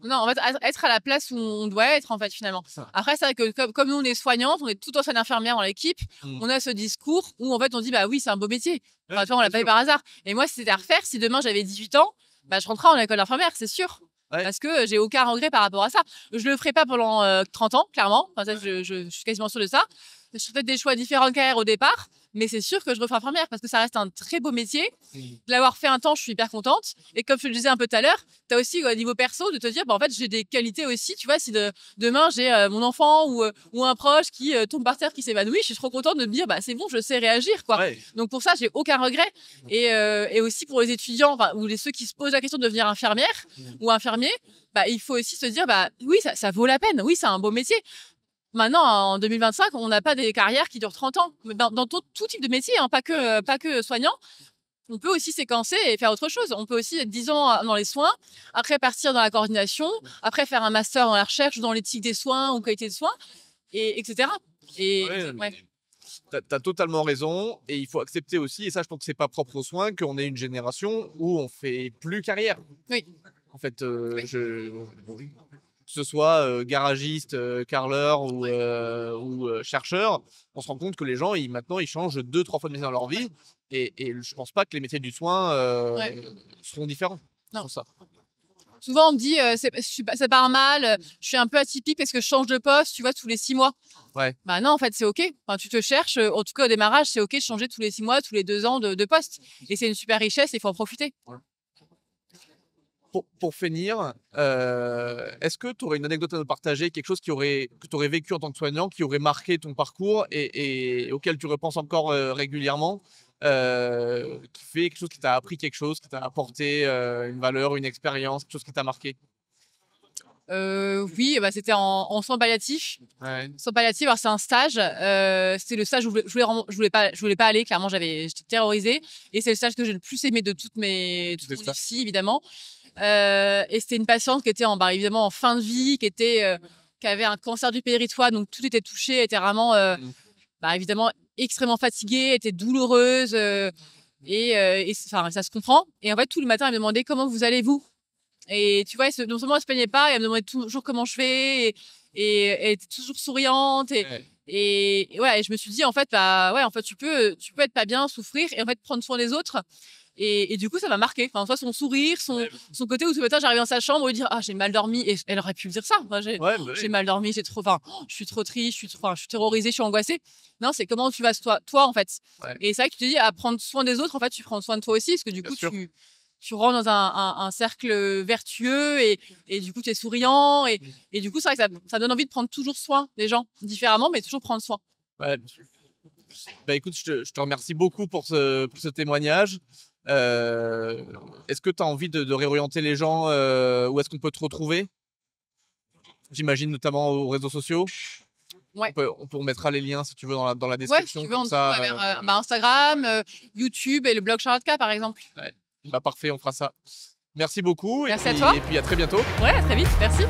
S4: Non, en fait, être à la place où on doit être, en fait, finalement.
S3: Ça.
S4: Après, c'est vrai que comme nous, on est soignantes, on est tout ancienne infirmière dans l'équipe,
S3: Mm.
S4: on a ce discours où, en fait, on dit, bah oui, c'est un beau métier. Enfin,
S3: Ouais,
S4: tu vois, on l'a
S3: bien
S4: pas fait
S3: sûr.
S4: par hasard. Et moi, si c'était à refaire, si demain j'avais 18 ans, bah, je rentrerais en école d'infirmière, c'est sûr.
S3: Ouais.
S4: Parce que j'ai aucun regret par rapport à ça. Je le ferai pas pendant 30 ans, clairement. Enfin, ça, je suis quasiment sûre de ça. Je ferai peut-être des choix différents de carrière au départ, mais c'est sûr que je referai infirmière parce que ça reste un très beau métier.
S3: Mm.
S4: De l'avoir fait un temps, je suis hyper contente. Et comme je le disais un peu tout à l'heure, tu as aussi au niveau perso de te dire, bah, en fait, j'ai des qualités aussi. Tu vois, si demain j'ai mon enfant ou un proche qui tombe par terre, qui s'évanouit, je suis trop contente de me dire, bah, c'est bon, je sais réagir, quoi.
S3: Ouais.
S4: Donc pour ça, j'ai aucun regret. Et aussi pour les étudiants, ou ceux qui se posent la question de devenir infirmière ou infirmier, bah, il faut aussi se dire, bah, oui, ça vaut la peine. Oui, c'est un beau métier. Maintenant, en 2025, on n'a pas des carrières qui durent 30 ans. Mais dans tout type de métier, hein, pas que soignant. on peut aussi séquencer et faire autre chose. On peut aussi être 10 ans dans les soins, après partir dans la coordination, après faire un master dans la recherche, dans l'éthique des soins ou qualité de soins, etc. Et
S3: Ouais, t'as totalement raison. Et il faut accepter aussi, et ça, je pense que c'est pas propre aux soins, qu'on est une génération où on fait plus carrière.
S4: Oui.
S3: En fait, que ce soit garagiste, carreleur ou chercheur, on se rend compte que les gens, maintenant, ils changent 2-3 fois de métier dans leur vie. Et je pense pas que les métiers du soin seront différents.
S4: Non.
S3: Sur ça.
S4: Souvent, on me dit, c'est pas mal, je suis un peu atypique parce que je change de poste, tu vois, tous les 6 mois.
S3: Ouais.
S4: Bah non, en fait, c'est OK. Enfin, tu te cherches, en tout cas au démarrage, c'est OK de changer tous les 6 mois, tous les 2 ans de poste. Et c'est une super richesse et il faut en profiter.
S3: Pour finir, est-ce que tu aurais une anecdote à nous partager, quelque chose que tu aurais vécu en tant que soignant, qui aurait marqué ton parcours et auquel tu repenses encore régulièrement, qui fait quelque chose qui t'a appris quelque chose, qui t'a apporté une valeur, une expérience, quelque chose qui t'a marqué?
S4: Oui, bah, c'était en soins palliatifs.
S3: Ouais.
S4: Soins palliatifs, alors c'est un stage. C'était le stage où je voulais pas aller. Clairement, j'étais terrorisée. Et c'est le stage que j'ai le plus aimé de toute mon vie, évidemment. Et c'était une patiente qui était évidemment en fin de vie, qui avait un cancer du péritoine, donc tout était touché, était vraiment évidemment extrêmement fatiguée, était douloureuse et ça se comprend. Et en fait, tout le matin, elle me demandait comment vous allez-vous. Et tu vois, non seulement elle se plaignait pas, elle me demandait toujours comment je fais et elle était toujours souriante et je me suis dit en fait tu peux être pas bien, souffrir et en fait prendre soin des autres. Et du coup, ça m'a marqué. Enfin, soit son sourire, son côté où tout le matin, j'arrivais dans sa chambre et lui dire j'ai mal dormi. Et elle aurait pu me dire ça. Enfin, j'ai mal dormi, je suis trop triste, je suis terrorisée, je suis angoissée. Non, c'est comment tu vas toi en fait.
S3: Ouais.
S4: Et c'est vrai que tu te dis à prendre soin des autres, en fait, tu prends soin de toi aussi. Parce que du coup, tu rentres dans un cercle vertueux et du coup, tu es souriant. Et du coup, c'est vrai que ça donne envie de prendre toujours soin des gens différemment, mais toujours prendre soin.
S3: Ouais. Bah écoute, je te remercie beaucoup pour ce témoignage. Est-ce que tu as envie de réorienter les gens où est-ce qu'on peut te retrouver? J'imagine notamment aux réseaux sociaux.
S4: Ouais.
S3: On mettra les liens si tu veux dans la description.
S4: Ouais, si tu veux, on va vers Instagram, YouTube et le blog Charlotte K par exemple.
S3: Ouais. Bah parfait, on fera ça. Merci beaucoup.
S4: Merci à toi.
S3: Et puis à très bientôt.
S4: Ouais, à très vite. Merci.